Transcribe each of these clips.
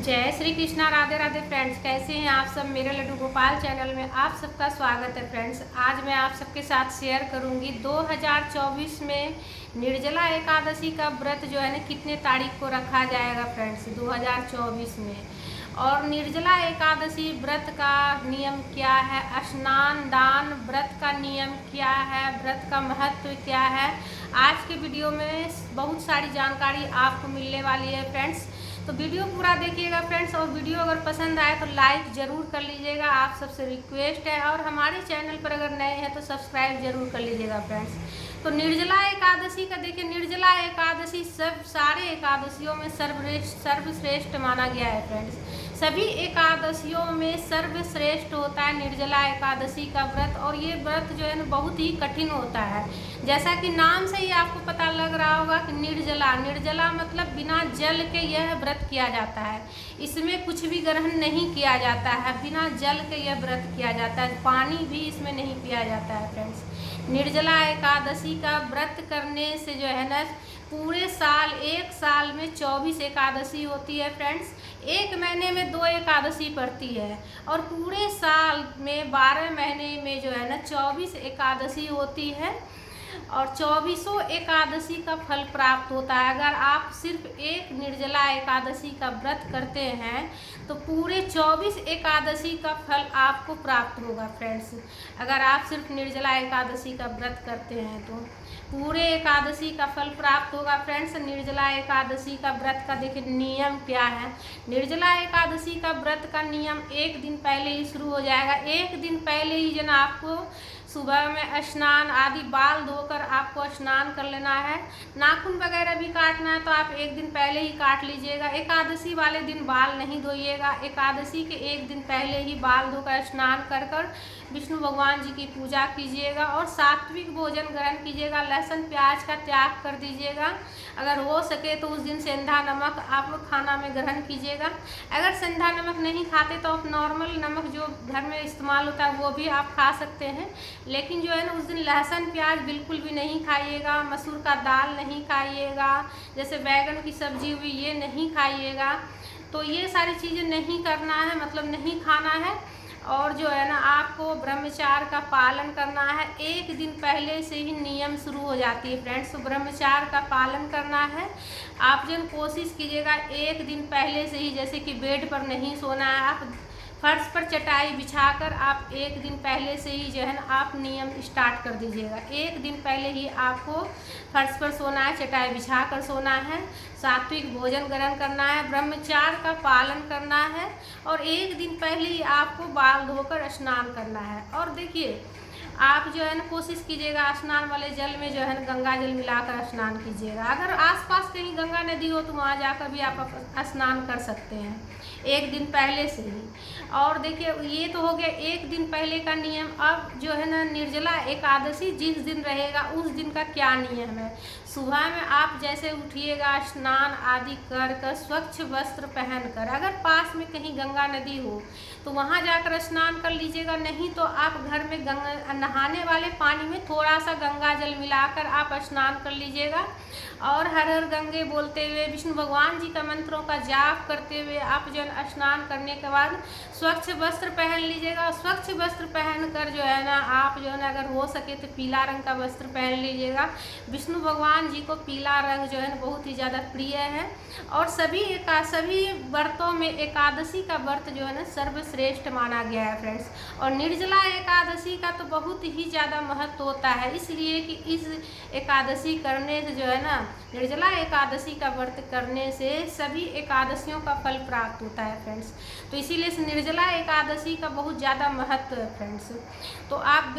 जय श्री कृष्णा। राधे राधे फ्रेंड्स, कैसे हैं आप सब। मेरे लड्डू गोपाल चैनल में आप सबका स्वागत है फ्रेंड्स। आज मैं आप सबके साथ शेयर करूंगी 2024 में निर्जला एकादशी का व्रत जो है ना कितने तारीख को रखा जाएगा फ्रेंड्स 2024 में। और निर्जला एकादशी व्रत का नियम क्या है, स्नान दान व्रत का नियम क्या है, व्रत का महत्व क्या है, आज के वीडियो में बहुत सारी जानकारी आपको मिलने वाली है फ्रेंड्स। तो वीडियो पूरा देखिएगा फ्रेंड्स, और वीडियो अगर पसंद आए तो लाइक ज़रूर कर लीजिएगा, आप सबसे रिक्वेस्ट है। और हमारे चैनल पर अगर नए हैं तो सब्सक्राइब जरूर कर लीजिएगा फ्रेंड्स। तो निर्जला एकादशी का देखिए, निर्जला एकादशी सब सारे एकादशियों में सर्वश्रेष्ठ माना गया है फ्रेंड्स। सभी एकादशियों में सर्वश्रेष्ठ होता है निर्जला एकादशी का व्रत। और ये व्रत जो है ना बहुत ही कठिन होता है, जैसा कि नाम से ही आपको पता लग रहा होगा कि निर्जला, निर्जला मतलब बिना जल के यह व्रत किया जाता है। इसमें कुछ भी ग्रहण नहीं किया जाता है, बिना जल के यह व्रत किया जाता है, पानी भी इसमें नहीं पिया जाता है फ्रेंड्स। निर्जला एकादशी का व्रत करने से जो है ना पूरे साल, एक साल में 24 एकादशी होती है फ्रेंड्स। एक महीने में 2 एकादशी पड़ती है, और पूरे साल में 12 महीने में जो है ना 24 एकादशी होती है, और 24 एकादशी का फल प्राप्त होता है। अगर आप सिर्फ एक निर्जला एकादशी का व्रत करते हैं तो पूरे 24 एकादशी का फल आपको प्राप्त होगा फ्रेंड्स। अगर आप सिर्फ निर्जला एकादशी का व्रत करते हैं तो पूरे एकादशी का फल प्राप्त होगा फ्रेंड्स। निर्जला एकादशी का व्रत का देखिए नियम क्या है। निर्जला एकादशी का व्रत का नियम एक दिन पहले ही शुरू हो जाएगा। एक दिन पहले ही जन आपको सुबह में स्नान आदि, बाल धोकर आपको स्नान कर लेना है। नाखून वगैरह भी काटना है तो आप एक दिन पहले ही काट लीजिएगा। एकादशी वाले दिन बाल नहीं धोइएगा। एकादशी के एक दिन पहले ही बाल धोकर स्नान कर कर विष्णु भगवान जी की पूजा कीजिएगा, और सात्विक भोजन ग्रहण कीजिएगा। लहसुन प्याज का त्याग कर दीजिएगा। अगर हो सके तो उस दिन सेंधा नमक आप खाना में ग्रहण कीजिएगा। अगर सेंधा नमक नहीं खाते तो आप नॉर्मल नमक जो घर में इस्तेमाल होता है वो भी आप खा सकते हैं, लेकिन जो है ना उस दिन लहसुन प्याज बिल्कुल भी नहीं खाइएगा। मसूर का दाल नहीं खाइएगा, जैसे बैगन की सब्जी हुई ये नहीं खाइएगा। तो ये सारी चीज़ें नहीं करना है, मतलब नहीं खाना है। और जो है ना आपको ब्रह्मचार्य का पालन करना है। एक दिन पहले से ही नियम शुरू हो जाती है फ्रेंड्स, तो ब्रह्मचार्य का पालन करना है। आप जो कोशिश कीजिएगा एक दिन पहले से ही, जैसे कि बेड पर नहीं सोना है, आप फर्श पर चटाई बिछाकर आप एक दिन पहले से ही जो है ना आप नियम स्टार्ट कर दीजिएगा। एक दिन पहले ही आपको फर्श पर सोना है, चटाई बिछाकर सोना है, सात्विक भोजन ग्रहण करना है, ब्रह्मचार्य का पालन करना है, और एक दिन पहले ही आपको बाल धोकर स्नान करना है। और देखिए आप जो है ना कोशिश कीजिएगा स्नान वाले जल में जो है ना गंगा जल मिलाकर स्नान कीजिएगा। अगर आसपास कहीं गंगा नदी हो तो वहाँ जाकर भी आप स्नान कर सकते हैं एक दिन पहले से ही। और देखिए ये तो हो गया एक दिन पहले का नियम। अब जो है ना निर्जला एकादशी जिस दिन रहेगा उस दिन का क्या नियम है। सुबह में आप जैसे उठिएगा, स्नान आदि कर कर स्वच्छ वस्त्र पहनकर, अगर पास में कहीं गंगा नदी हो तो वहाँ जाकर स्नान कर लीजिएगा। नहीं तो आप घर में गंगा नहाने वाले पानी में थोड़ा सा गंगा जल मिलाकर आप स्नान कर लीजिएगा, और हर हर गंगे बोलते हुए विष्णु भगवान जी का मंत्रों का जाप करते हुए आप जो स्नान करने के बाद स्वच्छ वस्त्र पहन लीजिएगा। स्वच्छ वस्त्र पहनकर जो है ना आप जो है ना अगर हो सके तो पीला रंग का वस्त्र पहन लीजिएगा। विष्णु भगवान जी को पीला रंग जो है ना बहुत ही ज़्यादा प्रिय है। और सभी व्रतों में एकादशी का व्रत जो है ना सर्वश्रेष्ठ माना गया है फ्रेंड्स। और निर्जला एकादशी का तो बहुत ही ज़्यादा महत्व होता है, इसलिए कि इस एकादशी करने से जो है ना निर्जला एकादशी का व्रत करने से सभी एकादशियों का फल प्राप्त होता है फ्रेंड्स। तो इसीलिए निर्जला एकादशी का बहुत ज़्यादा महत्व है फ्रेंड्स। तो आप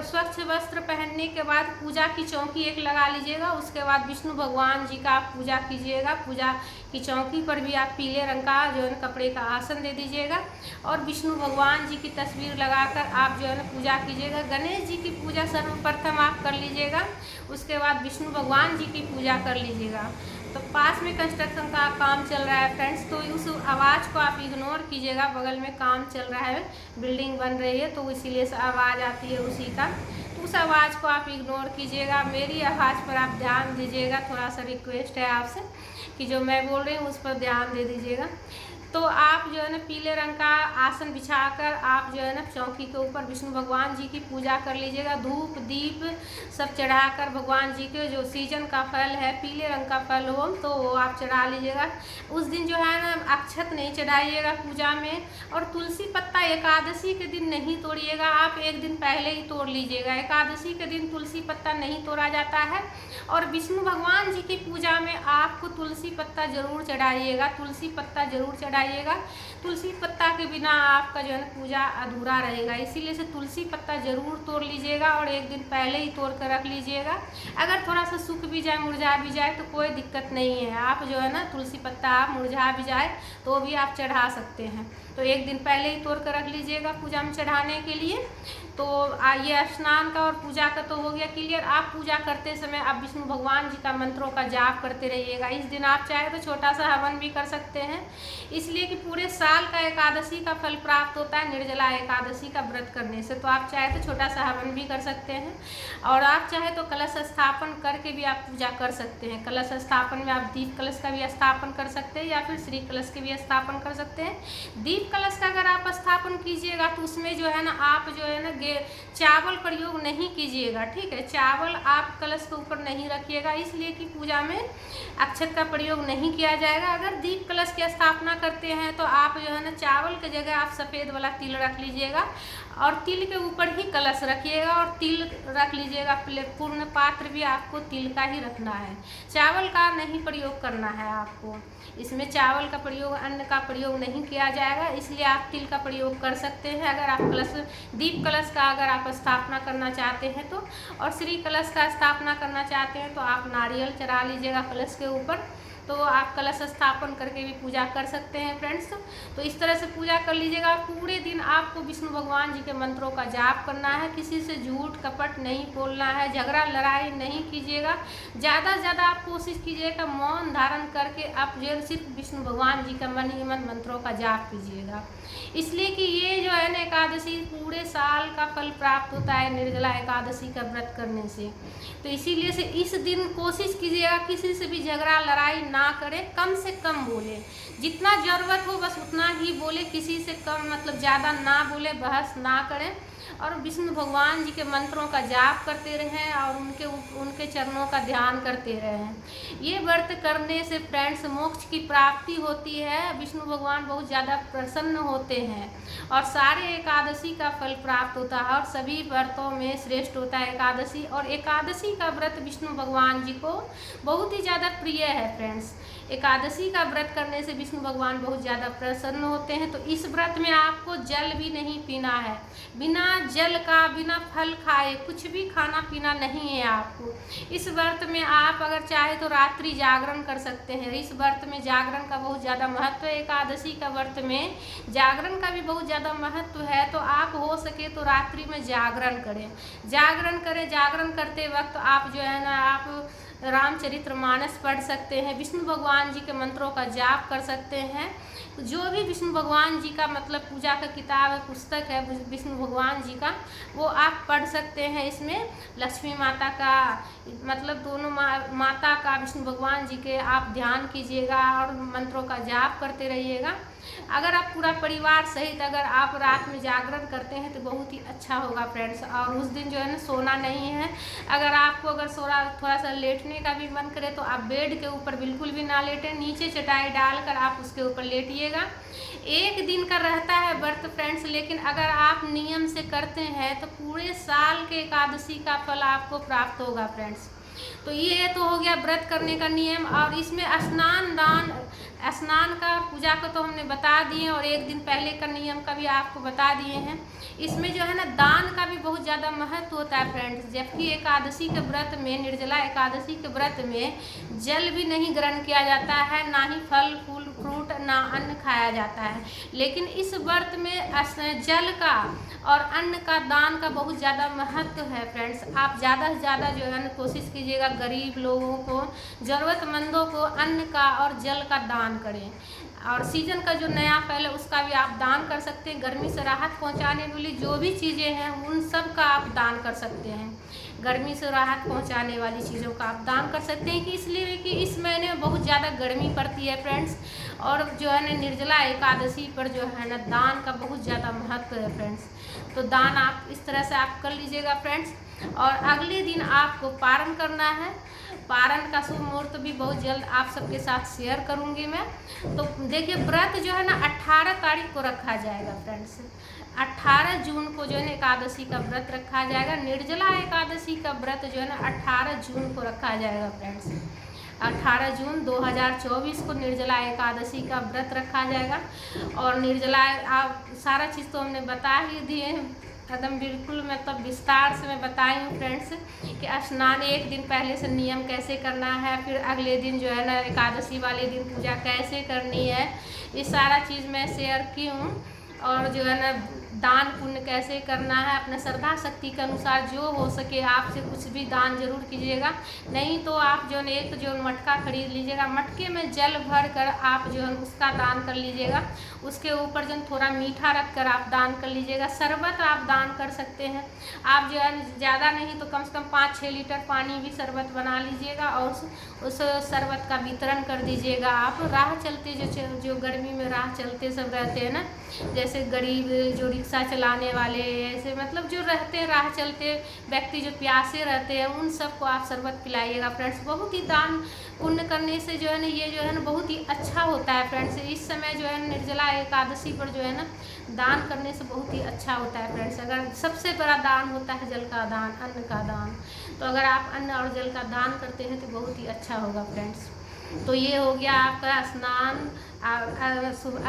स्वच्छ वस्त्र पहनने के बाद पूजा की चौकी एक लगा लीजिएगा। उसके बाद विष्णु भगवान जी का आप पूजा कीजिएगा। पूजा की चौकी पर भी आप पीले रंग का जो है ना कपड़े का आसन दे दीजिएगा, और विष्णु भगवान जी की तस्वीर लगाकर आप जो है ना पूजा कीजिएगा। गणेश जी की पूजा सर्वप्रथम आप कर लीजिएगा, उसके बाद विष्णु भगवान जी की पूजा कर लीजिएगा। तो पास में कंस्ट्रक्शन का काम चल रहा है फ्रेंड्स, तो उस आवाज़ को आप इग्नोर कीजिएगा। बगल में काम चल रहा है, बिल्डिंग बन रही है, तो इसीलिए आवाज़ आती है उसी का। उस आवाज़ को आप इग्नोर कीजिएगा, मेरी आवाज़ पर आप ध्यान दीजिएगा। थोड़ा सा रिक्वेस्ट है आपसे कि जो मैं बोल रही हूँ उस पर ध्यान दे दीजिएगा। तो आप जो है ना पीले रंग का आसन बिछाकर आप जो है ना चौकी के ऊपर विष्णु भगवान जी की पूजा कर लीजिएगा। धूप दीप सब चढ़ाकर भगवान जी के जो सीजन का फल है, पीले रंग का फल हो तो वो आप चढ़ा लीजिएगा। उस दिन जो है ना अक्षत नहीं चढ़ाइएगा पूजा में, और तुलसी पत्ता एकादशी के दिन नहीं तोड़िएगा, आप एक दिन पहले ही तोड़ लीजिएगा। एकादशी के दिन तुलसी पत्ता नहीं तोड़ा जाता है। और विष्णु भगवान जी की पूजा में आपको तुलसी पत्ता जरूर चढ़ाइएगा, तुलसी पत्ता जरूर चढ़ाइएगा। तुलसी पत्ता के बिना आपका जो है ना पूजा अधूरा रहेगा, इसीलिए से तुलसी पत्ता जरूर तोड़ लीजिएगा और एक दिन पहले ही तोड़ कर रख लीजिएगा। अगर थोड़ा सा सूख भी जाए, मुरझा भी जाए तो कोई दिक्कत नहीं है, आप जो है ना तुलसी पत्ता आप मुरझा भी जाए तो भी आप चढ़ा सकते हैं। तो एक दिन पहले ही तोड़ कर रख लीजिएगा पूजा में चढ़ाने के लिए। तो ये स्नान का और पूजा का तो हो गया क्लियर। आप पूजा करते समय आप विष्णु भगवान जी का मंत्रों का जाप करते रहिएगा। इस दिन आप चाहे तो छोटा सा हवन भी कर सकते हैं, इसलिए कि पूरे साल का एकादशी का फल प्राप्त होता है निर्जला एकादशी का व्रत करने से। तो आप चाहे तो छोटा सा हवन भी कर सकते हैं, और आप चाहे तो कलश स्थापन करके भी आप पूजा कर सकते हैं। कलश स्थापन में आप दीप कलश का भी स्थापन कर सकते हैं या फिर श्री कलश के भी स्थापन कर सकते हैं। दीप कलश का अगर आप स्थापन कीजिएगा तो उसमें जो है ना आप जो है ना चावल प्रयोग नहीं कीजिएगा, ठीक है। चावल आप कलश के ऊपर नहीं रखिएगा, इसलिए कि पूजा में अक्षत का प्रयोग नहीं किया जाएगा। अगर दीप कलश की स्थापना करते हैं तो आप जो है ना चावल की जगह आप सफ़ेद वाला तिल रख लीजिएगा, और तिल के ऊपर ही कलश रखिएगा और तिल रख लीजिएगा। पूर्ण पात्र भी आपको तिल का ही रखना है, चावल का नहीं प्रयोग करना है आपको। इसमें चावल का प्रयोग, अन्न का प्रयोग नहीं किया जाएगा, इसलिए आप तिल का प्रयोग कर सकते हैं। अगर आप दीप कलश का अगर आप स्थापना करना चाहते हैं तो, और श्री कलश का स्थापना करना चाहते हैं तो आप नारियल चढ़ा लीजिएगा कलश के ऊपर। तो आप कलश स्थापन करके भी पूजा कर सकते हैं फ्रेंड्स। तो इस तरह से पूजा कर लीजिएगा। पूरे दिन आपको विष्णु भगवान जी के मंत्रों का जाप करना है, किसी से झूठ कपट नहीं बोलना है, झगड़ा लड़ाई नहीं कीजिएगा। ज़्यादा से ज़्यादा आप कोशिश कीजिएगा मौन धारण करके आप जो सिर्फ विष्णु भगवान जी का मन ही मन मंत्रों का जाप कीजिएगा, इसलिए कि ये जो है ना एकादशी पूरे साल का फल प्राप्त होता है निर्जला एकादशी का व्रत करने से। तो इसीलिए से इस दिन कोशिश कीजिएगा किसी से भी झगड़ा लड़ाई ना करें, कम से कम बोले, जितना ज़रूरत हो बस उतना ही बोले, किसी से कम मतलब ज़्यादा ना बोले, बहस ना करें। और विष्णु भगवान जी के मंत्रों का जाप करते रहें और उनके चरणों का ध्यान करते रहें। ये व्रत करने से फ्रेंड्स मोक्ष की प्राप्ति होती है, विष्णु भगवान बहुत ज़्यादा प्रसन्न होते हैं और सारे एकादशी का फल प्राप्त होता है। और सभी व्रतों में श्रेष्ठ होता है एकादशी, और एकादशी का व्रत विष्णु भगवान जी को बहुत ही ज़्यादा प्रिय है फ्रेंड्स। एकादशी का व्रत करने से विष्णु भगवान बहुत ज़्यादा प्रसन्न होते हैं। तो इस व्रत में आपको जल भी नहीं पीना है, बिना जल का बिना फल खाए कुछ भी खाना पीना नहीं है आपको। इस व्रत में आप अगर चाहे तो रात्रि जागरण कर सकते हैं। इस व्रत में जागरण का बहुत ज़्यादा महत्व है, एकादशी का व्रत में जागरण का भी बहुत ज़्यादा महत्व है। तो आप हो सके तो रात्रि में जागरण करें, जागरण करते वक्त आप जो है ना आप रामचरितमानस पढ़ सकते हैं, विष्णु भगवान जी के मंत्रों का जाप कर सकते हैं। जो भी विष्णु भगवान जी का मतलब पूजा का किताब है, पुस्तक है विष्णु भगवान जी का, वो आप पढ़ सकते हैं। इसमें लक्ष्मी माता का मतलब दोनों माता का, विष्णु भगवान जी के आप ध्यान कीजिएगा और मंत्रों का जाप करते रहिएगा। अगर आप पूरा परिवार सहित अगर आप रात में जागरण करते हैं तो बहुत ही अच्छा होगा फ्रेंड्स। और उस दिन जो है ना सोना नहीं है। अगर आपको अगर थोड़ा सा लेटने का भी मन करे तो आप बेड के ऊपर बिल्कुल भी ना लेटें, नीचे चटाई डालकर आप उसके ऊपर लेटिएगा। एक दिन का रहता है व्रत फ्रेंड्स, लेकिन अगर आप नियम से करते हैं तो पूरे साल के एकादशी का फल आपको प्राप्त होगा फ्रेंड्स। तो ये तो हो गया व्रत करने का नियम। और इसमें स्नान का पूजा को तो हमने बता दिए, और एक दिन पहले का नियम का भी आपको बता दिए हैं। इसमें जो है ना दान का भी बहुत ज़्यादा महत्व होता है फ्रेंड्स। जबकि एकादशी के व्रत में, निर्जला एकादशी के व्रत में जल भी नहीं ग्रहण किया जाता है, ना ही फल फूल फ्रूट ना अन्न खाया जाता है। लेकिन इस व्रत में जल का और अन्न का दान का बहुत ज़्यादा महत्व है फ्रेंड्स। आप ज़्यादा से ज़्यादा जो है ना कोशिश कीजिएगा गरीब लोगों को, ज़रूरतमंदों को अन्न का और जल का दान करें। और सीजन का जो नया फल है उसका भी आप दान कर सकते हैं। गर्मी से राहत पहुंचाने वाली जो भी चीज़ें हैं उन सब का आप दान कर सकते हैं। गर्मी से राहत पहुंचाने वाली चीज़ों का आप दान कर सकते हैं कि इसलिए कि इस महीने में बहुत ज़्यादा गर्मी पड़ती है फ्रेंड्स, और जो है ना निर्जला एकादशी पर जो है ना दान का बहुत ज़्यादा महत्व है फ्रेंड्स। तो दान आप इस तरह से आप कर लीजिएगा फ्रेंड्स। और अगले दिन आपको पारण करना है। पारण का शुभ मुहूर्त भी बहुत जल्द आप सबके साथ शेयर करूंगी मैं। तो देखिए व्रत जो है ना 18 तारीख को रखा जाएगा फ्रेंड्स। 18 जून को जो है ना एकादशी का व्रत रखा जाएगा। निर्जला एकादशी का व्रत जो है ना 18 जून को रखा जाएगा फ्रेंड्स। 18 जून 2024 को निर्जला एकादशी का व्रत रखा जाएगा। और निर्जला आप सारा चीज़ तो हमने बता ही दिए एकदम बिल्कुल, मतलब विस्तार से मैं बताई हूँ फ्रेंड्स कि स्नान एक दिन पहले से नियम कैसे करना है, फिर अगले दिन जो है ना एकादशी वाले दिन पूजा कैसे करनी है, ये सारा चीज़ मैं शेयर की हूँ। और जो है ना दान पुण्य कैसे करना है, अपने श्रद्धा शक्ति के अनुसार जो हो सके आपसे कुछ भी दान जरूर कीजिएगा। नहीं तो आप जो है एक जो मटका खरीद लीजिएगा, मटके में जल भर कर आप जो है उसका दान कर लीजिएगा। उसके ऊपर जो थोड़ा मीठा रख कर आप दान कर लीजिएगा। शरबत आप दान कर सकते हैं। आप जो है ज़्यादा नहीं तो कम से कम 5-6 लीटर पानी भी शरबत बना लीजिएगा और उस शरबत का वितरण कर दीजिएगा। आप राह चलते जो गर्मी में राह चलते सब रहते हैं ना, जैसे गरीब जो रिक्शा चलाने वाले, ऐसे मतलब जो रहते हैं राह चलते व्यक्ति जो प्यासे रहते हैं, उन सबको आप शरबत पिलाइएगा फ्रेंड्स। बहुत ही दान पुण्य करने से जो है ना ये जो है ना बहुत ही अच्छा होता है फ्रेंड्स। इस समय जो है निर्जला एकादशी पर जो है ना दान करने से बहुत ही अच्छा होता है फ्रेंड्स। अगर सबसे बड़ा दान होता है जल का दान, अन्न का दान, तो अगर आप अन्न और जल का दान करते हैं तो बहुत ही अच्छा होगा फ्रेंड्स। तो ये हो गया आपका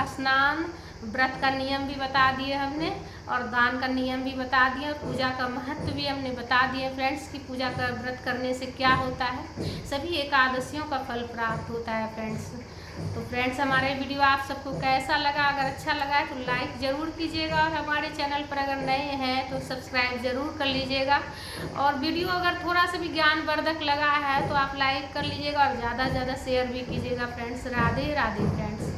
स्नान व्रत का नियम भी बता दिए हमने, और दान का नियम भी बता दिए, और पूजा का महत्व भी हमने बता दिए फ्रेंड्स कि पूजा का व्रत करने से क्या होता है। सभी एकादशियों का फल प्राप्त होता है फ्रेंड्स। तो फ्रेंड्स हमारे वीडियो आप सबको कैसा लगा? अगर अच्छा लगा है तो लाइक ज़रूर कीजिएगा, और हमारे चैनल पर अगर नए हैं तो सब्सक्राइब ज़रूर कर लीजिएगा। और वीडियो अगर थोड़ा सा भी ज्ञानवर्धक लगा है तो आप लाइक कर लीजिएगा और ज़्यादा से ज़्यादा शेयर भी कीजिएगा फ्रेंड्स। राधे राधे फ्रेंड्स।